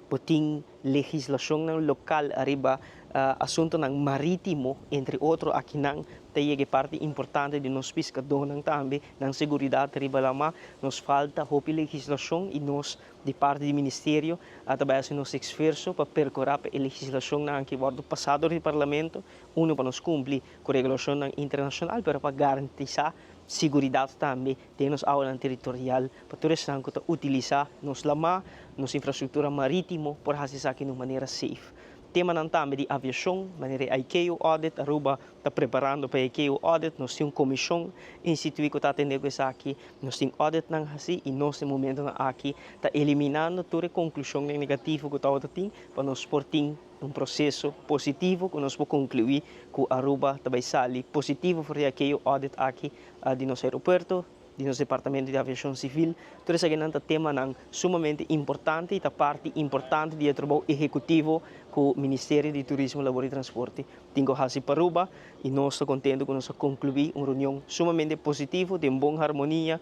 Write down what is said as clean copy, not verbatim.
puting legislação ng local arriba assunto ng marítimo, entre outros, aqui nang tayo parte importante de nos pescadores nang também ng seguridad arriba lama nos falta hopi legislação e nos de parte do ministério através nos esforço para percorrer a legislação na que bordo passado do parlamento uno para nos cumprir com a regulação internacional para garantizar seguridade também de nos aula territorial para todos que utilizar nos lama nos infraestrutura marítimo por fazer isso aqui de maneira safe. Tema ng também de aviação, maneira ICAO audit, Aruba está preparando para ICAO audit, nós temos comissão instituída que está atendendo isso aqui, nós temos audit ng assim e nós no momento na aqui está eliminando toda a conclusão negativa que está tendo para nós portar processo positivo que nós podemos concluir que Aruba também sai positivo para ICAO audit aqui de nosso aeroporto, de nosso departamento de aviação civil. Todo esse tema é sumamente importante e a parte importante do trabalho executivo com o Ministério de Turismo, Labor e Transporte. Tenho hasi Paruba e nós estamos contentes que nós concluir uma reunião sumamente positiva, de boa harmonia,